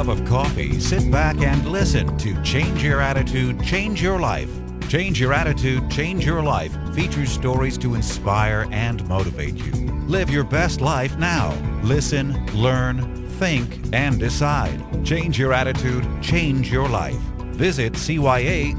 cup of coffee, sit back and listen to Change Your Attitude, Change Your Life. Change Your Attitude, Change Your Life features stories to inspire and motivate you. Live your best life now. Listen, learn, think, and decide. Change your attitude, change your life. Visit cyacyl.com.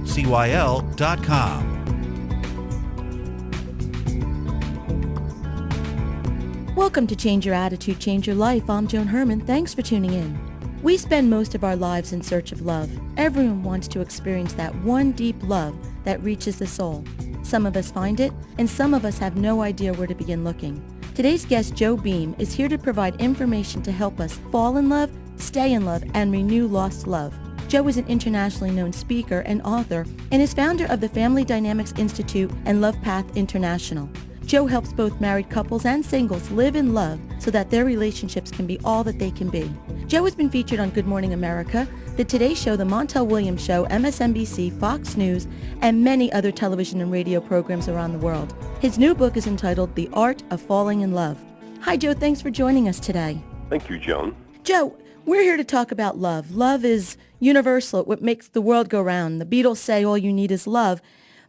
Welcome to Change Your Attitude, Change Your Life. I'm Joan Herman. Thanks for tuning in. We spend most of our lives in search of love. Everyone wants to experience that one deep love that reaches the soul. Some of us find it, and some of us have no idea where to begin looking. Today's guest, Joe Beam, is here to provide information to help us fall in love, stay in love, and renew lost love. Joe is an internationally known speaker and author and is founder of the Family Dynamics Institute and LovePath International. Joe helps both married couples and singles live in love so that their relationships can be all that they can be. Joe has been featured on Good Morning America, The Today Show, The Montel Williams Show, MSNBC, Fox News, and many other television and radio programs around the world. His new book is entitled The Art of Falling in Love. Hi, Joe. Thanks for joining us today. Thank you, Joan. Joe, we're here to talk about love. Love is universal, what makes the world go round. The Beatles say all you need is love.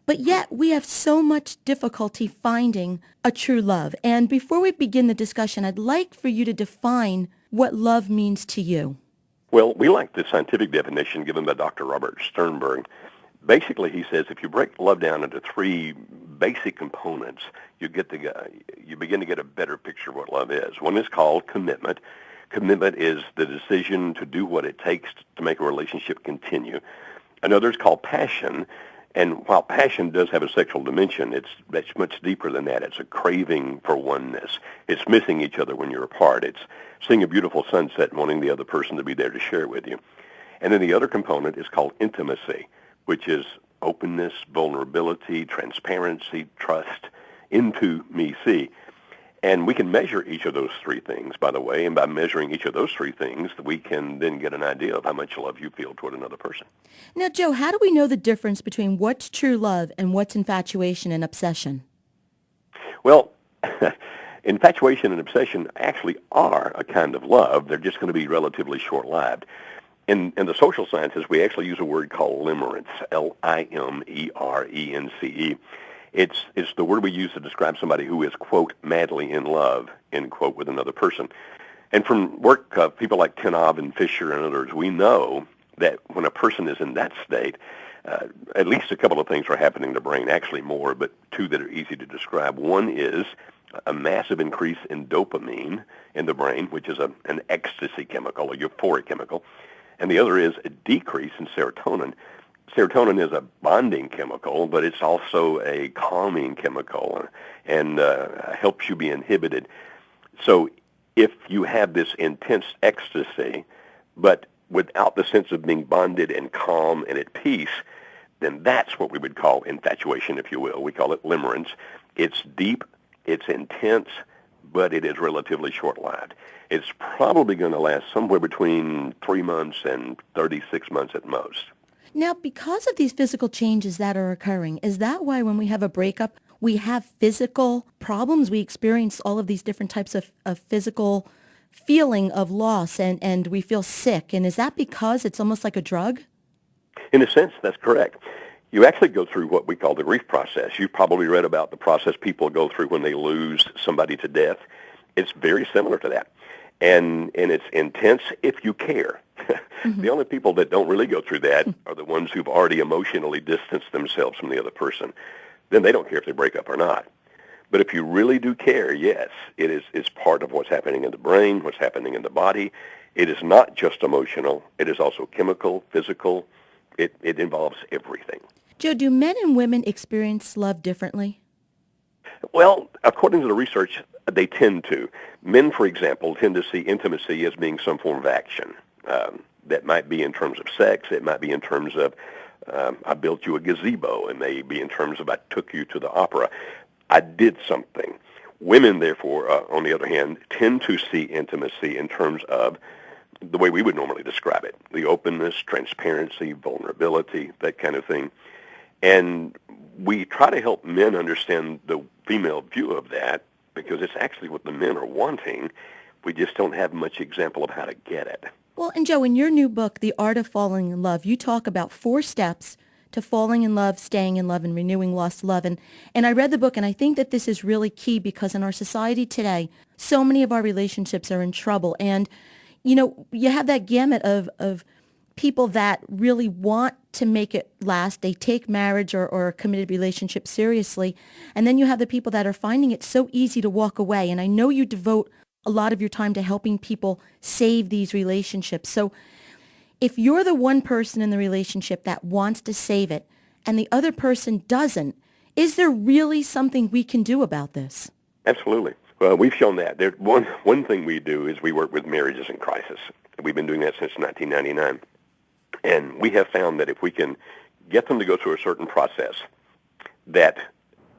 But yet we have so much difficulty finding a true love. And before we begin the discussion, I'd like for you to define what love means to you. Well, we like the scientific definition given by Dr. Robert Sternberg. Basically, he says if you break love down into three basic components, you begin to get a better picture of what love is. One is called commitment. Commitment is the decision to do what it takes to make a relationship continue. Another is called passion. And while passion does have a sexual dimension, it's much deeper than that. It's a craving for oneness. It's missing each other when you're apart. It's seeing a beautiful sunset and wanting the other person to be there to share it with you. And then the other component is called intimacy, which is openness, vulnerability, transparency, trust, intimacy. And we can measure each of those three things, by the way, and by measuring each of those three things, we can then get an idea of how much love you feel toward another person. Now, Joe, how do we know the difference between what's true love and what's infatuation and obsession? Well, infatuation and obsession actually are a kind of love. They're just going to be relatively short-lived. In the social sciences, we actually use a word called limerence, Limerence. It's the word we use to describe somebody who is, quote, madly in love, end quote, with another person. And from work of people like Tenov and Fisher and others, we know that when a person is in that state, at least a couple of things are happening in the brain, actually more, but two that are easy to describe. One is a massive increase in dopamine in the brain, which is an ecstasy chemical, a euphoric chemical. And the other is a decrease in serotonin. Serotonin is a bonding chemical, but it's also a calming chemical and helps you be inhibited. So if you have this intense ecstasy, but without the sense of being bonded and calm and at peace, then that's what we would call infatuation, if you will. We call it limerence. It's deep, it's intense, but it is relatively short-lived. It's probably going to last somewhere between 3 months and 36 months at most. Now, because of these physical changes that are occurring, is that why when we have a breakup, we have physical problems? We experience all of these different types of physical feeling of loss and we feel sick. And is that because it's almost like a drug? In a sense, that's correct. You actually go through what we call the grief process. You've probably read about the process people go through when they lose somebody to death. It's very similar to that. And it's intense if you care. Mm-hmm. The only people that don't really go through that are the ones who've already emotionally distanced themselves from the other person. Then they don't care if they break up or not. But if you really do care, yes, it's part of what's happening in the brain, what's happening in the body. It is not just emotional. It is also chemical, physical. It involves everything. Joe, do men and women experience love differently? Well, according to the research, they tend to. Men, for example, tend to see intimacy as being some form of action. That might be in terms of sex. It might be in terms of I built you a gazebo. It may be in terms of I took you to the opera. I did something. Women, therefore, on the other hand, tend to see intimacy in terms of the way we would normally describe it, the openness, transparency, vulnerability, that kind of thing. And we try to help men understand the female view of that because it's actually what the men are wanting. We just don't have much example of how to get it. Well, and Joe, in your new book, The Art of Falling in Love, you talk about 4 steps to falling in love, staying in love, and renewing lost love. And I read the book, and I think that this is really key because in our society today, so many of our relationships are in trouble. And, you have that gamut of people that really want to make it last. They take marriage or a committed relationship seriously. And then you have the people that are finding it so easy to walk away. And I know you devote a lot of your time to helping people save these relationships. So if you're the one person in the relationship that wants to save it and the other person doesn't, is there really something we can do about this? Absolutely. Well, we've shown that. One thing we do is we work with marriages in crisis. We've been doing that since 1999. And we have found that if we can get them to go through a certain process, that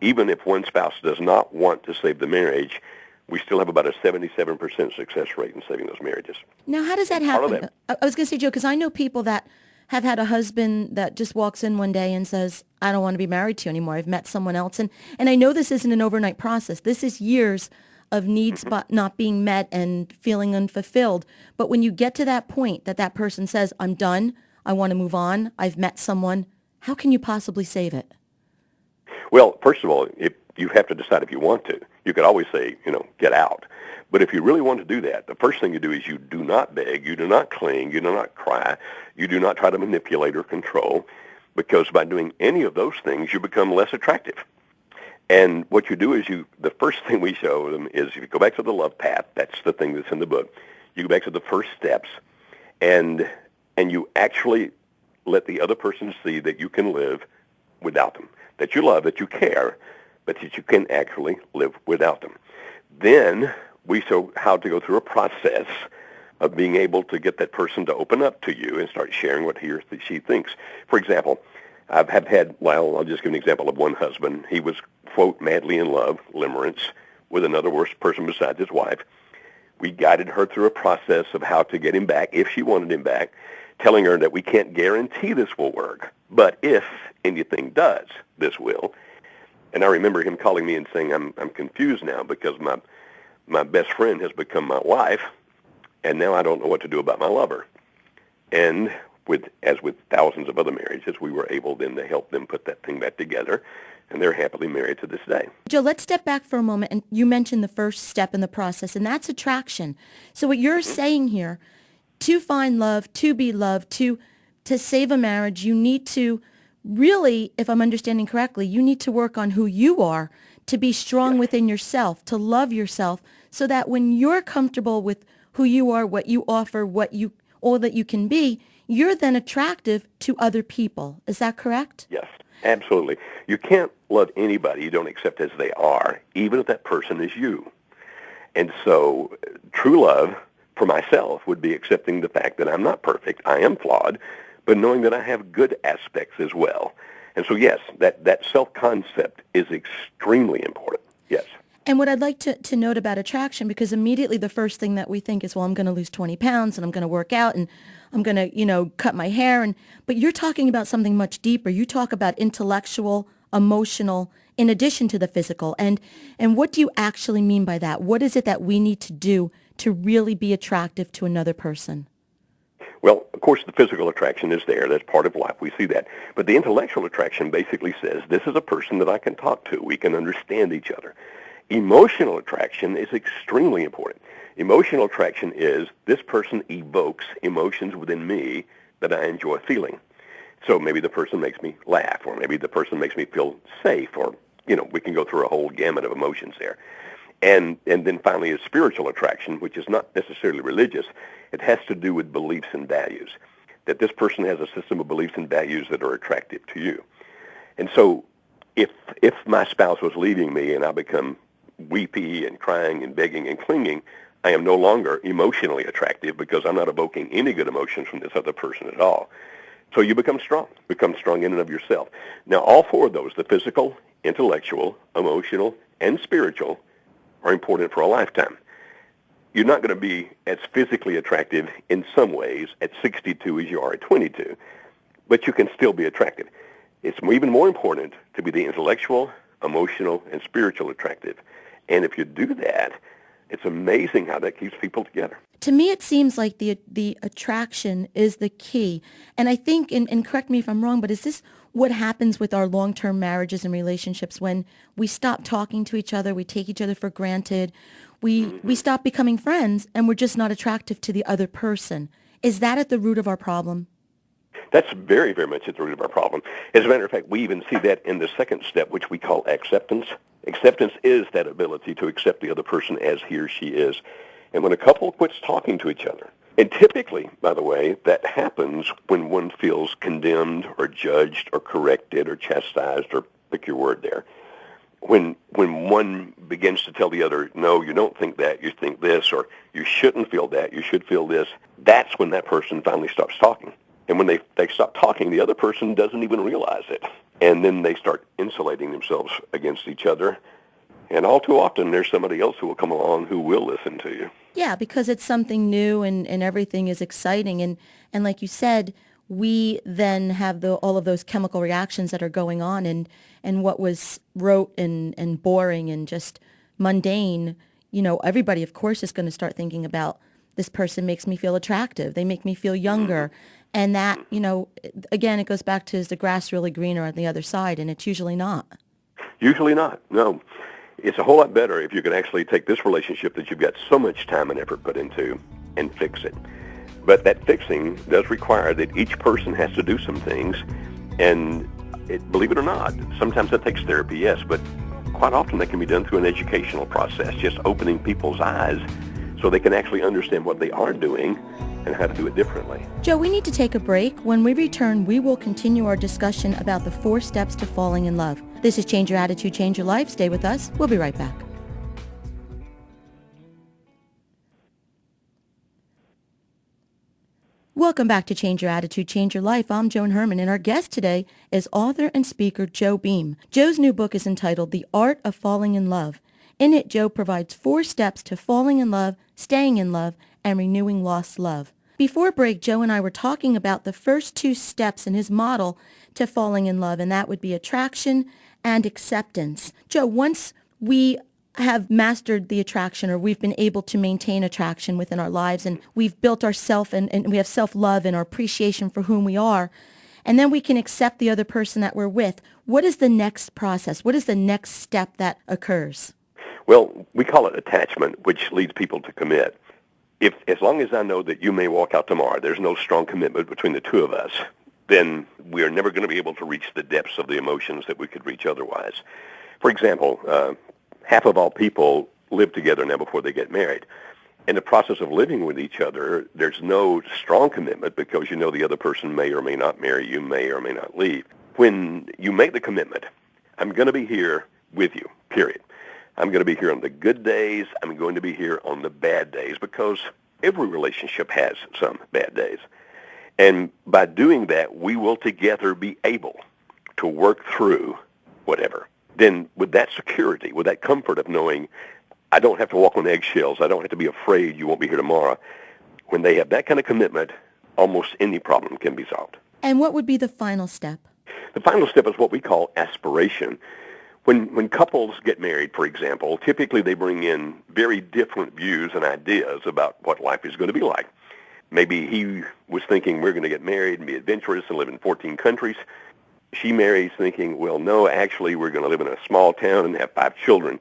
even if one spouse does not want to save the marriage, we still have about a 77% success rate in saving those marriages. Now, how does that happen? I was going to say, Joe, because I know people that have had a husband that just walks in one day and says, I don't want to be married to you anymore. I've met someone else. And I know this isn't an overnight process. This is years of needs not being met and feeling unfulfilled. But when you get to that point that person says, I'm done, I want to move on, I've met someone, how can you possibly save it? Well, first of all, if you have to decide if you want to. You could always say, get out. But if you really want to do that, the first thing you do is you do not beg, you do not cling, you do not cry, you do not try to manipulate or control, because by doing any of those things, you become less attractive. And what you do is the first thing we show them is if you go back to the LovePath, that's the thing that's in the book, you go back to the first steps, and you actually let the other person see that you can live without them, that you love, that you care, but that you can actually live without them. Then we show how to go through a process of being able to get that person to open up to you and start sharing what he or she thinks. For example, I'll just give an example of one husband. He was, quote, madly in love, limerence, with another worse person besides his wife. We guided her through a process of how to get him back, if she wanted him back, telling her that we can't guarantee this will work, but if anything does, this will. And I remember him calling me and saying, I'm confused now because my best friend has become my wife, and now I don't know what to do about my lover. And as with thousands of other marriages, we were able then to help them put that thing back together, and they're happily married to this day. Joe, let's step back for a moment, and you mentioned the first step in the process, and that's attraction. So what you're saying here, to find love, to be loved, to save a marriage, you need to really, if I'm understanding correctly, you need to work on who you are, to be strong within yourself, to love yourself, so that when you're comfortable with who you are, what you offer, all that you can be, you're then attractive to other people. Is that correct? Yes, absolutely. You can't love anybody you don't accept as they are, even if that person is you. And so true love for myself would be accepting the fact that I'm not perfect, I am flawed, but knowing that I have good aspects as well. And so, yes, that self-concept is extremely important, yes. And what I'd like to note about attraction, because immediately the first thing that we think is, well, I'm going to lose 20 pounds and I'm going to work out and I'm going to, cut my hair. But you're talking about something much deeper. You talk about intellectual, emotional, in addition to the physical. And what do you actually mean by that? What is it that we need to do to really be attractive to another person? Well, of course, the physical attraction is there. That's part of life. We see that. But the intellectual attraction basically says, this is a person that I can talk to. We can understand each other. Emotional attraction is extremely important. Emotional attraction is, this person evokes emotions within me that I enjoy feeling. So maybe the person makes me laugh, or maybe the person makes me feel safe, or, we can go through a whole gamut of emotions there. And then finally is spiritual attraction, which is not necessarily religious. It has to do with beliefs and values, that this person has a system of beliefs and values that are attractive to you. And so if my spouse was leaving me and I become weepy and crying and begging and clinging, I am no longer emotionally attractive because I'm not evoking any good emotions from this other person at all. So you become strong in and of yourself. Now, all 4 of those, the physical, intellectual, emotional, and spiritual, are important for a lifetime. You're not going to be as physically attractive in some ways at 62 as you are at 22, but you can still be attractive. It's even more important to be the intellectual, emotional, and spiritual attractive. And if you do that, It's amazing how that keeps people together. To me, it seems like the attraction is the key. And I think, and correct me if I'm wrong, but is this what happens with our long-term marriages and relationships when we stop talking to each other, we take each other for granted, we stop becoming friends, and we're just not attractive to the other person? Is that at the root of our problem? That's very, very much at the root of our problem. As a matter of fact, we even see that in the second step, which we call acceptance. Acceptance is that ability to accept the other person as he or she is. And when a couple quits talking to each other, and typically, by the way, that happens when one feels condemned or judged or corrected or chastised, or pick your word there. When one begins to tell the other, no, you don't think that, you think this, or you shouldn't feel that, you should feel this, that's when that person finally stops talking. And when they stop talking, the other person doesn't even realize it. And then they start insulating themselves against each other. And all too often, there's somebody else who will come along who will listen to you. Yeah, because it's something new and everything is exciting. And like you said, we then have all of those chemical reactions that are going on. And what was rote and boring and just mundane, everybody, of course, is going to start thinking about, this person makes me feel attractive. They make me feel younger. And that, again, it goes back to, is the grass really greener on the other side? And it's usually not. Usually not, no. It's a whole lot better if you can actually take this relationship that you've got so much time and effort put into and fix it. But that fixing does require that each person has to do some things. And believe it or not, sometimes that takes therapy, yes, but quite often that can be done through an educational process, just opening people's eyes so they can actually understand what they are doing and how to do it differently. Joe, we need to take a break. When we return, we will continue our discussion about the 4 steps to falling in love. This is Change Your Attitude, Change Your Life. Stay with us. We'll be right back. Welcome back to Change Your Attitude, Change Your Life. I'm Joan Herman, and our guest today is author and speaker Joe Beam. Joe's new book is entitled The Art of Falling in Love. In it, Joe provides 4 steps to falling in love, staying in love, and renewing lost love. Before break, Joe and I were talking about the first 2 steps in his model to falling in love, and that would be attraction and acceptance. Joe, once we have mastered the attraction, or we've been able to maintain attraction within our lives, and we've built ourself and we have self-love and our appreciation for whom we are, and then we can accept the other person that we're with, what is the next process? What is the next step that occurs? Well, we call it attachment, which leads people to commit. As long as I know that you may walk out tomorrow, there's no strong commitment between the two of us, then we are never going to be able to reach the depths of the emotions that we could reach otherwise. For example, half of all people live together now before they get married. In the process of living with each other, there's no strong commitment because you know the other person may or may not marry you, may or may not leave. When you make the commitment, I'm going to be here with you, period. I'm going to be here on the good days. I'm going to be here on the bad days, because every relationship has some bad days. And by doing that, we will together be able to work through whatever. Then with that security, with that comfort of knowing I don't have to walk on eggshells, I don't have to be afraid you won't be here tomorrow, when they have that kind of commitment, almost any problem can be solved. And what would be the final step? The final step is what we call aspiration. When couples get married, for example, typically they bring in very different views and ideas about what life is going to be like. Maybe he was thinking we're going to get married and be adventurous and live in 14 countries. She marries thinking, well, no, actually we're going to live in a small town and have 5 children.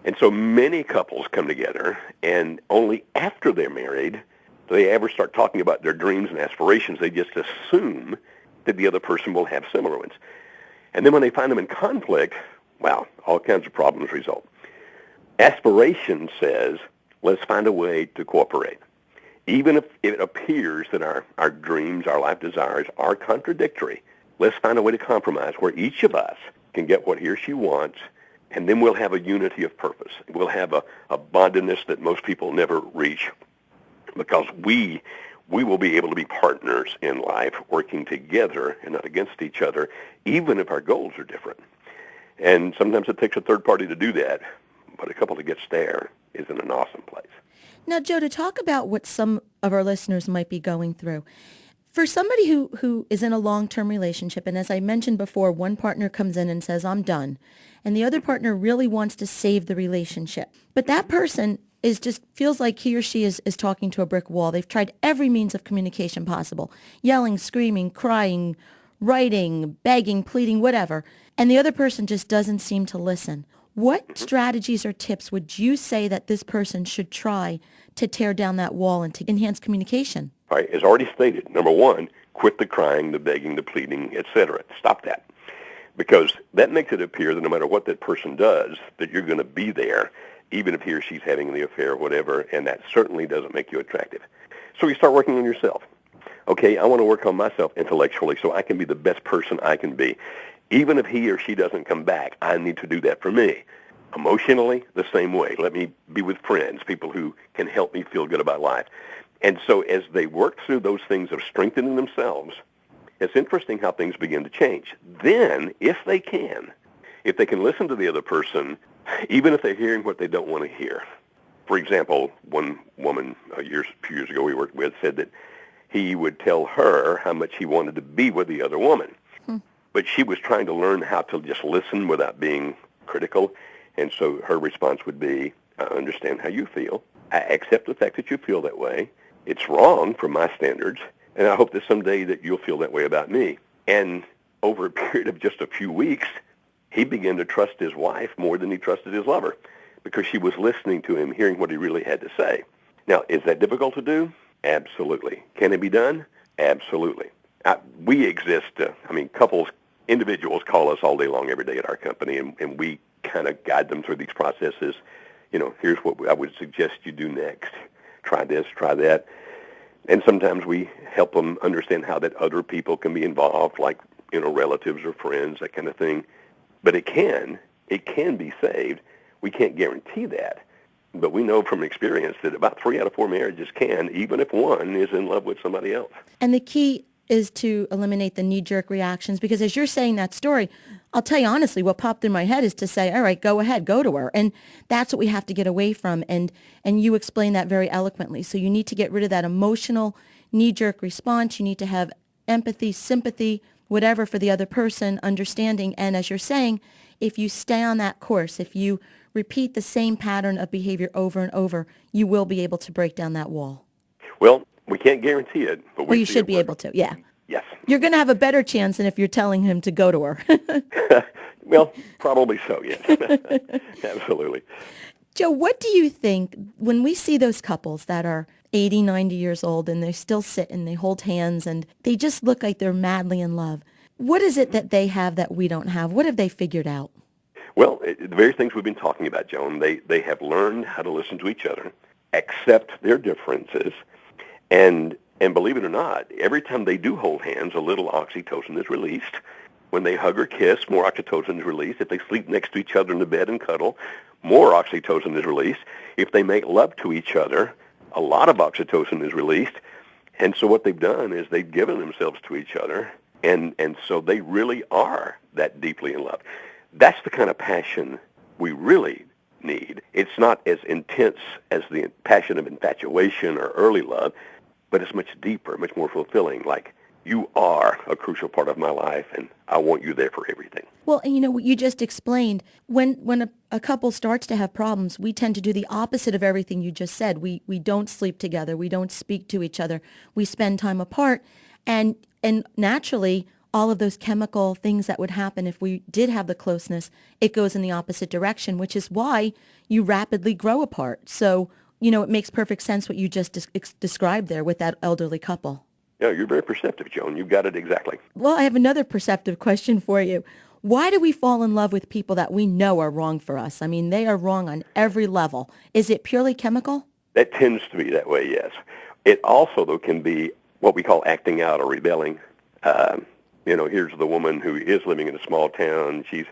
And so many couples come together, and only after they're married do they ever start talking about their dreams and aspirations. They just assume that the other person will have similar ones. And then when they find them in conflict, wow, all kinds of problems result. Aspiration says, let's find a way to cooperate. Even if it appears that our dreams, our life desires are contradictory, let's find a way to compromise where each of us can get what he or she wants, and then we'll have a unity of purpose. We'll have a bondedness that most people never reach, because we will be able to be partners in life, working together and not against each other, even if our goals are different. And sometimes it takes a third party to do that, but a couple that gets there is in an awesome place. Now, Joe, to talk about what some of our listeners might be going through, for somebody who is in a long-term relationship, and as I mentioned before, one partner comes in and says, I'm done, and the other partner really wants to save the relationship, but that person is just feels like he or she is talking to a brick wall. They've tried every means of communication possible, yelling, screaming, crying, writing, begging, pleading, whatever, and the other person just doesn't seem to listen. What strategies or tips would you say that this person should try to tear down that wall and to enhance communication? All right, as already stated, number one, quit the crying, the begging, the pleading, etc. Stop that. Because that makes it appear that no matter what that person does, that you're going to be there, even if he or she's having the affair or whatever, and that certainly doesn't make you attractive. So you start working on yourself. Okay, I want to work on myself intellectually so I can be the best person I can be. Even if he or she doesn't come back, I need to do that for me. Emotionally, the same way. Let me be with friends, people who can help me feel good about life. And so as they work through those things of strengthening themselves, it's interesting how things begin to change. Then, if they can listen to the other person, even if they're hearing what they don't want to hear. For example, one woman a few years ago we worked with said that he would tell her how much he wanted to be with the other woman. But she was trying to learn how to just listen without being critical. And so her response would be, I understand how you feel. I accept the fact that you feel that way. It's wrong from my standards. And I hope that someday that you'll feel that way about me. And over a period of just a few weeks, he began to trust his wife more than he trusted his lover because she was listening to him, hearing what he really had to say. Now, is that difficult to do? Absolutely. Can it be done? Absolutely. We exist, individuals call us all day long every day at our company, and we kind of guide them through these processes. You know, here's what I would suggest you do next. Try this, try that. And sometimes we help them understand how that other people can be involved, like, relatives or friends, that kind of thing. But it can be saved. We can't guarantee that. But we know from experience that about 3 out of 4 marriages can, even if one is in love with somebody else. And the key is to eliminate the knee-jerk reactions, because as you're saying that story, I'll tell you honestly, what popped in my head is to say, all right, go ahead, go to her. And that's what we have to get away from. And you explain that very eloquently. So you need to get rid of that emotional knee-jerk response. You need to have empathy, sympathy, whatever for the other person, understanding. And as you're saying, if you stay on that course, if you repeat the same pattern of behavior over and over, you will be able to break down that wall. Well, we can't guarantee it, but you should be able to, yeah. Yes. You're going to have a better chance than if you're telling him to go to her. Well, probably so, yes. Absolutely. Joe, what do you think when we see those couples that are 80, 90 years old and they still sit and they hold hands and they just look like they're madly in love? What is it that they have that we don't have? What have they figured out? Well, the very things we've been talking about, Joan, they have learned how to listen to each other, accept their differences, and believe it or not, every time they do hold hands, a little oxytocin is released. When they hug or kiss, more oxytocin is released. If they sleep next to each other in the bed and cuddle, more oxytocin is released. If they make love to each other, a lot of oxytocin is released. And so what they've done is they've given themselves to each other, and so they really are that deeply in love. That's the kind of passion we really need. It's not as intense as the passion of infatuation or early love, but it's much deeper, much more fulfilling, like you are a crucial part of my life, and I want you there for everything. Well, and what you just explained, when a couple starts to have problems, we tend to do the opposite of everything you just said. We don't sleep together. We don't speak to each other. We spend time apart. And naturally, all of those chemical things that would happen if we did have the closeness, it goes in the opposite direction, which is why you rapidly grow apart. So, it makes perfect sense what you just described there with that elderly couple. Yeah, you're very perceptive, Joan. You've got it exactly. Well, I have another perceptive question for you. Why do we fall in love with people that we know are wrong for us? I mean, they are wrong on every level. Is it purely chemical? That tends to be that way, yes. It also, though, can be what we call acting out or rebelling. Here's the woman who is living in a small town. She's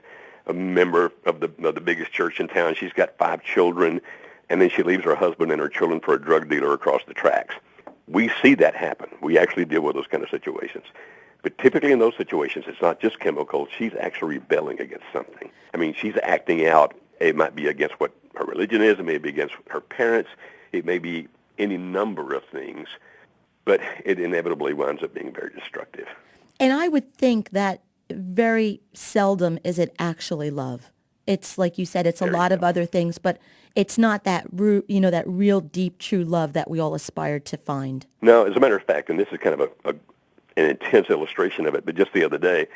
a member of the biggest church in town. She's got 5 children, and then she leaves her husband and her children for a drug dealer across the tracks. We see that happen. We actually deal with those kind of situations. But typically in those situations, it's not just chemical. She's actually rebelling against something. I mean, she's acting out. It might be against what her religion is. It may be against her parents. It may be any number of things. But it inevitably winds up being very destructive. And I would think that very seldom is it actually love. It's like you said, it's a There you lot of go. other things, but it's not that that real deep, true love that we all aspire to find. No, as a matter of fact, and this is kind of an intense illustration of it, but just the other day,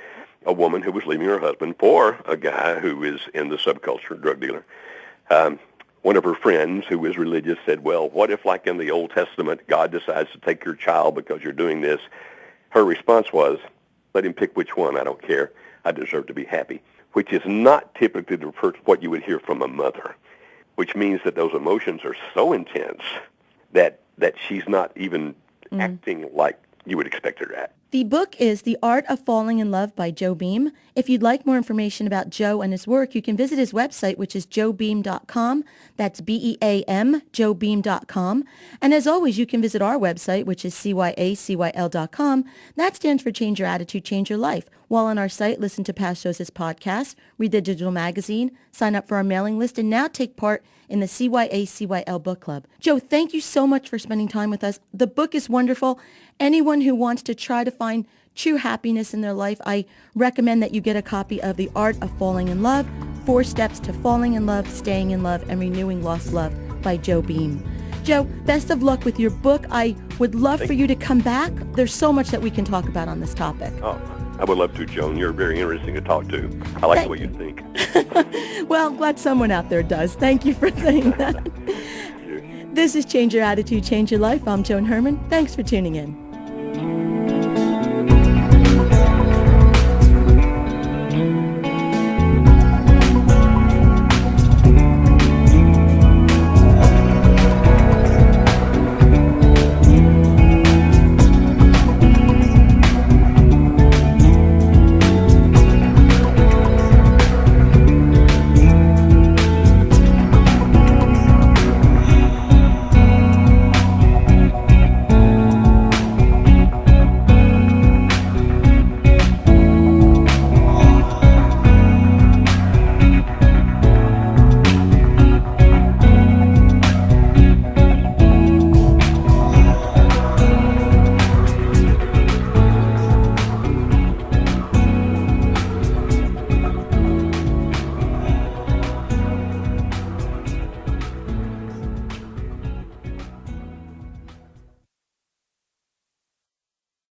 a woman who was leaving her husband for a guy who is in the subculture, drug dealer, one of her friends who was religious said, well, what if, like in the Old Testament, God decides to take your child because you're doing this? Her response was, let him pick which one. I don't care. I deserve to be happy, which is not typically what you would hear from a mother, which means that those emotions are so intense that she's not even acting like you would expect her to act. The book is The Art of Falling in Love by Joe Beam. If you'd like more information about Joe and his work, you can visit his website, which is joebeam.com. That's B-E-A-M, joebeam.com. And as always, you can visit our website, which is CYACYL.com. That stands for Change Your Attitude, Change Your Life. While on our site, listen to past shows as podcasts, read the digital magazine, sign up for our mailing list, and now take part in the CYACYL book club. Joe, thank you so much for spending time with us. The book is wonderful. Anyone who wants to try to find true happiness in their life, I recommend that you get a copy of The Art of Falling in Love, 4 Steps to Falling in Love, Staying in Love, and Renewing Lost Love by Joe Beam. Joe, best of luck with your book. I would love for you to come back. There's so much that we can talk about on this topic. Oh, I would love to, Joan. You're very interesting to talk to. I like the way you think. Well, I'm glad someone out there does. Thank you for saying that. This is Change Your Attitude, Change Your Life. I'm Joan Herman. Thanks for tuning in.